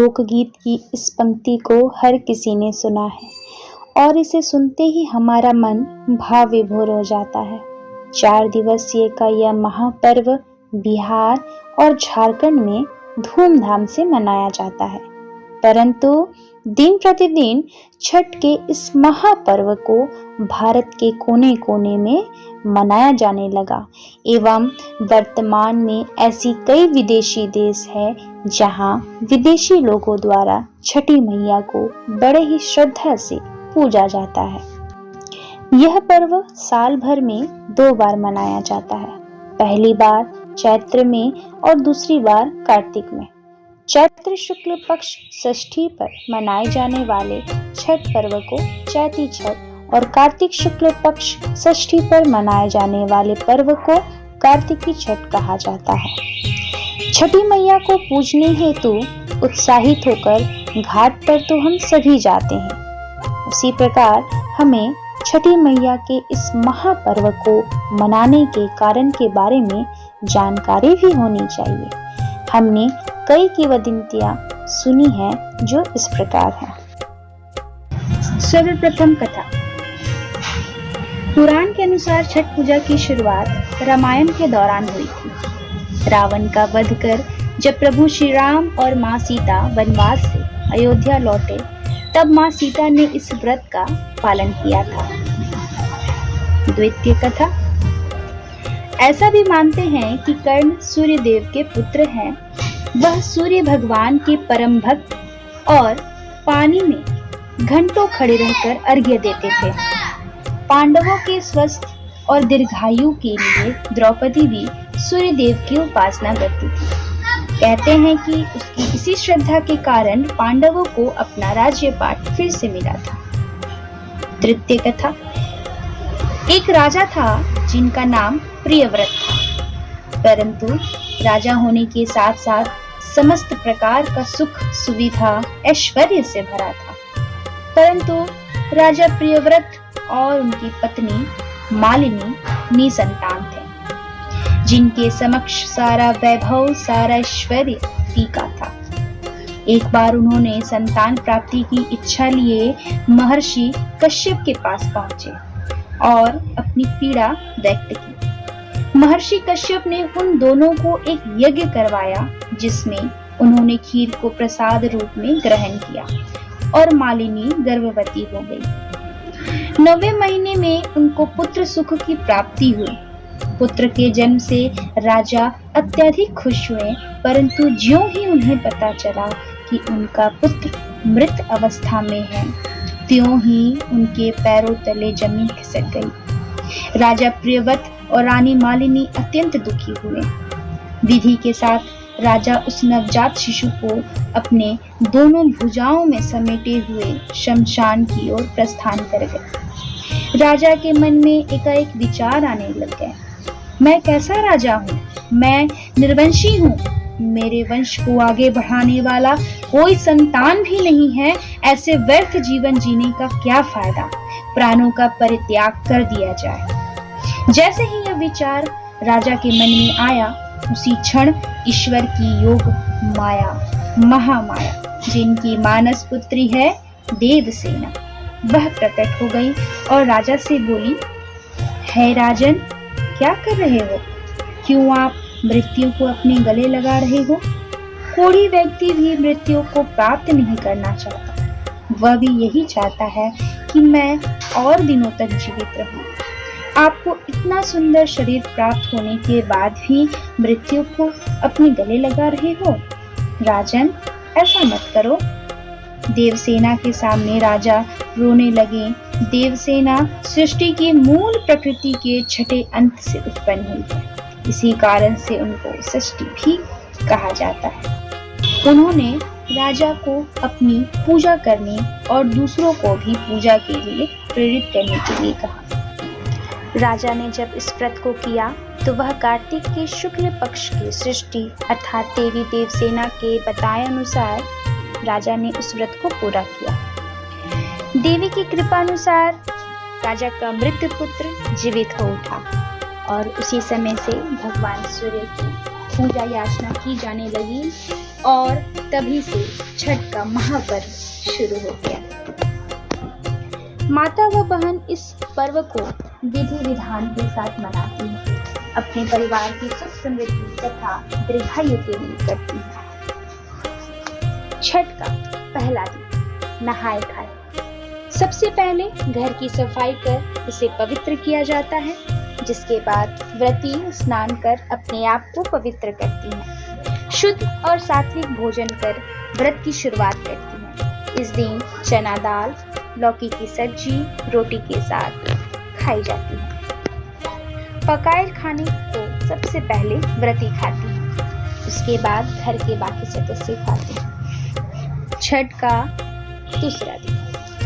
लोकगीत की इस पंक्ति को हर किसी ने सुना है और इसे सुनते ही हमारा मन भाव विभोर हो जाता है। 4 दिवसीय का यह महापर्व बिहार और झारखंड में धूमधाम से मनाया जाता है, परंतु दिन प्रतिदिन छठ के इस महापर्व को भारत के कोने कोने में मनाया जाने लगा एवं वर्तमान में ऐसी कई विदेशी देश है जहां विदेशी लोगों द्वारा छठी मैया को बड़े ही श्रद्धा से पूजा जाता है। यह पर्व साल भर में 2 बार मनाया जाता है, पहली बार चैत्र में और दूसरी बार कार्तिक में। चैत्र शुक्ल पक्ष षष्ठी पर मनाए जाने वाले छठ पर्व को चैती छठ और कार्तिक शुक्ल पक्ष षष्ठी पर मनाए जाने वाले पर्व को कार्तिकी छठ कहा जाता है। छठी मैया को पूजने हेतु उत्साहित होकर घाट पर तो हम सभी जाते हैं, उसी प्रकार हमें छठी मैया के इस महापर्व को मनाने के कारण के बारे में जानकारी भी होनी चाहिए। हमने कई किंवदंतियां सुनी हैं जो इस प्रकार हैं। सर्वप्रथम कथा। पुराण के अनुसार छठ पूजा की शुरुआत रामायण के दौरान हुई थी। रावण का वध कर जब प्रभु श्री राम और मां सीता वनवास से अयोध्या लौटे, तब मां सीता ने इस व्रत का पालन किया था। द्वितीय कथा। ऐसा भी मानते हैं कि कर्ण सूर्य देव के पुत्र हैं। वह सूर्य भगवान के परम भक्त और पानी में घंटों खड़े रहकर अर्घ्य देते थे। पांडवों के स्वस्थ और दीर्घायु के लिए द्रौपदी भी सूर्य देव की उपासना करती थी। कहते हैं कि उसकी इसी श्रद्धा के कारण पांडवों को अपना राज्यपाट फिर से मिला था। तृतीय कथा। एक राजा था जिनका नाम प्रियव्रत था, परंतु राजा होने के साथ साथ समस्त प्रकार का सुख सुविधा ऐश्वर्य से भरा था। परंतु राजा प्रियव्रत और उनकी पत्नी मालिनी निसंतान थे, जिनके समक्ष सारा वैभव सारा ऐश्वर्य फीका था। एक बार उन्होंने संतान प्राप्ति की इच्छा लिए महर्षि कश्यप के पास पहुंचे और अपनी पीड़ा व्यक्त की। महर्षि कश्यप ने उन दोनों को एक यज्ञ करवाया, जिसमें उन्होंने खीर को प्रसाद रूप में ग्रहण किया और मालिनी गर्भवती हो गई। 9वें महीने में उनको पुत्र सुख की प्राप्ति हुई। पुत्र के जन्म से राजा अत्यधिक खुश हुए, परंतु ज्यों ही उन्हें पता चला कि उनका पुत्र मृत अवस्था में है, त्यों ही उनके पैरों तले जमीन खिसक गई। राजा प्रियव्रत और रानी मालिनी अत्यंत दुखी हुए। विधि के साथ राजा उस नवजात शिशु को अपने दोनों भुजाओं में समेटे हुए शमशान की ओर प्रस्थान कर गए। राजा के मन में एकाएक विचार आने लग गए, मैं कैसा राजा हूँ? मैं निर्वंशी हूँ, मेरे वंश को आगे बढ़ाने वाला कोई संतान भी नहीं है। ऐसे व्यर्थ जीवन जीने का क्या फायदा? प्राणों का परित्याग कर दिया जाए। जैसे ही यह विचार राजा के मन में आया, उसी क्षण ईश्वर की योग माया, महामाया, जिनकी मानस पुत्री है देवसेना, वह प्रकट हो गई और राजा से बोली, हे राजन, क्या कर रहे हो? क्यों आप मृत्यु को अपने गले लगा रहे हो? कोई व्यक्ति भी मृत्यु को प्राप्त नहीं करना चाहता, वह भी यही चाहता है कि मैं और दिनों तक जीवित रहूं। आपको इतना सुंदर शरीर प्राप्त होने के बाद भी मृत्यु को अपने गले लगा रहे हो? राजन, ऐसा मत करो। देवसेना के सामने राजा रोने लगे। देवसेना सृष्टि की मूल प्रकृति के छठे अंत से उत्पन्न हुई है, इसी कारण से उनको षष्ठी भी कहा जाता है। उन्होंने राजा को अपनी पूजा करने और दूसरों को भी पूजा के लिए प्रेरित करने के लिए कहा। राजा ने जब इस व्रत को किया तो वह कार्तिक के शुक्ल पक्ष की सृष्टि अर्थात देवी देवसेना के बताए अनुसार राजा ने उस व्रत को पूरा किया। देवी की कृपा अनुसार राजा का मृत पुत्र जीवित हो उठा और उसी समय से भगवान सूर्य की पूजा याचना की जाने लगी और तभी से छठ का महापर्व शुरू हो गया। माता व बहन इस पर्व को विधि विधान के साथ मनाती हैं, अपने परिवार की सुख समृद्धि तथा दीर्घायु के लिए करती हैं। छठ का पहला दिन नहाए खाए। सबसे पहले घर की सफाई कर इसे पवित्र किया जाता है, जिसके बाद व्रती स्नान कर अपने आप को पवित्र करती हैं। शुद्ध और सात्विक भोजन कर व्रत की शुरुआत करती हैं। इस दिन चना दाल, लौकी की सब्जी रोटी के साथ खाई जाती है। पकाए खाने को सबसे पहले व्रती खाती हैं, उसके बाद घर के बाकी सदस्य खाते हैं। छठ का दूसरा दिन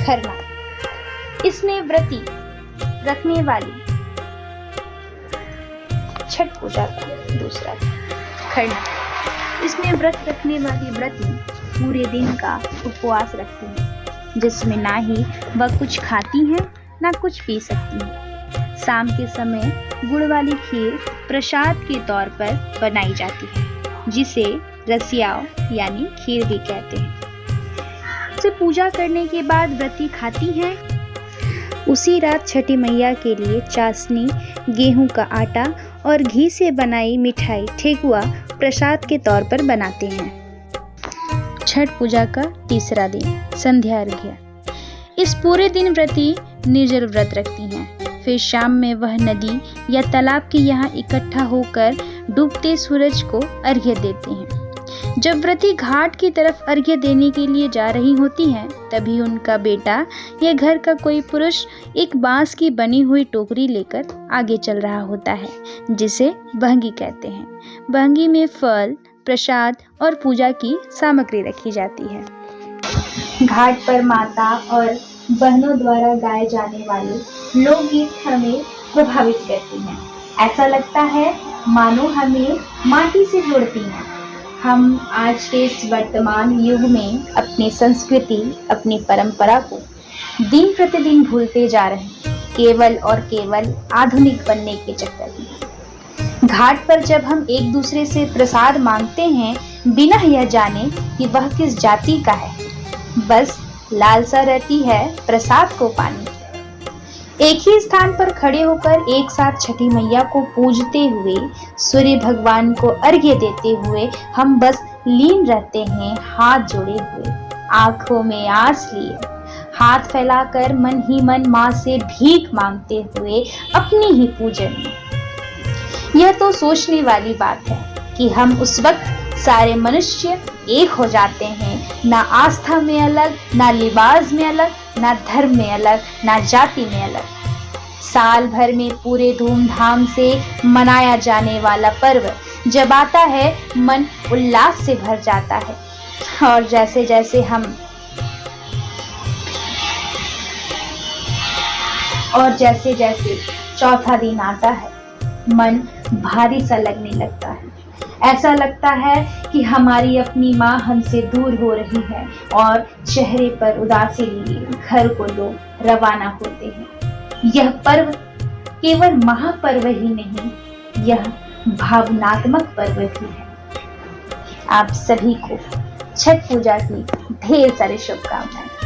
खरना। इसमें व्रती रखने वाली छठ पूजा का दूसरा दिन खरना। इसमें व्रत रखने वाली व्रती पूरे दिन का उपवास रखती हैं, जिसमें ना ही वह कुछ खाती हैं ना कुछ पी सकती हैं। शाम के समय गुड़ वाली खीर प्रसाद के तौर पर बनाई जाती है, जिसे रसियाव यानी खीर भी कहते हैं। से पूजा करने के बाद व्रती खाती हैं। उसी रात छठी मैया के लिए चाशनी, गेहूं का आटा और घी से बनाई मिठाई ठेकुआ प्रसाद के तौर पर बनाते हैं। छठ पूजा का तीसरा दिन संध्या अर्घ्य। इस पूरे दिन व्रती निर्जल व्रत रखती हैं। फिर शाम में वह नदी या तालाब के यहाँ इकट्ठा होकर डूबते सूरज को अर्घ्य देते हैं। जब व्रती घाट की तरफ अर्घ्य देने के लिए जा रही होती हैं, तभी उनका बेटा या घर का कोई पुरुष एक बांस की बनी हुई टोकरी लेकर आगे चल रहा होता है, जिसे बहंगी कहते हैं। बहंगी में फल, प्रसाद और पूजा की सामग्री रखी जाती है। घाट पर माता और बहनों द्वारा गाए जाने वाले लोकगीत हमें प्रभावित करती हैं। ऐसा लगता है मानो हमें माटी से जोड़ती हैं। हम आज के इस वर्तमान युग में अपनी संस्कृति, अपनी परंपरा को दिन प्रतिदिन भूलते जा रहे हैं, केवल और केवल आधुनिक बनने के चक्कर में। घाट पर जब हम एक दूसरे से प्रसाद मांगते हैं, बिना यह जाने कि वह किस जाति का है, बस लालसा रहती है प्रसाद को पाने। एक ही स्थान पर खड़े होकर एक साथ छठी मैया को पूजते हुए, सूर्य भगवान को अर्घ्य देते हुए हम बस लीन रहते हैं, हाथ जोड़े हुए, आंखों में आंस लिए, हाथ फैलाकर मन ही मन माँ से भीख मांगते हुए अपनी ही पूजन में। यह तो सोचने वाली बात है कि हम उस वक्त सारे मनुष्य एक हो जाते हैं, ना आस्था में अलग, ना लिबास में अलग, ना धर्म में अलग, ना जाति में अलग। साल भर में पूरे धूमधाम से मनाया जाने वाला पर्व जब आता है, मन उल्लास से भर जाता है। और जैसे जैसे चौथा दिन आता है, मन भारी सा लगने लगता है। ऐसा लगता है कि हमारी अपनी माँ हमसे दूर हो रही है और चेहरे पर उदासी लिए घर को लोग रवाना होते हैं। यह पर्व केवल महापर्व ही नहीं, यह भावनात्मक पर्व भी है। आप सभी को छठ पूजा की ढेर सारी शुभकामनाएं।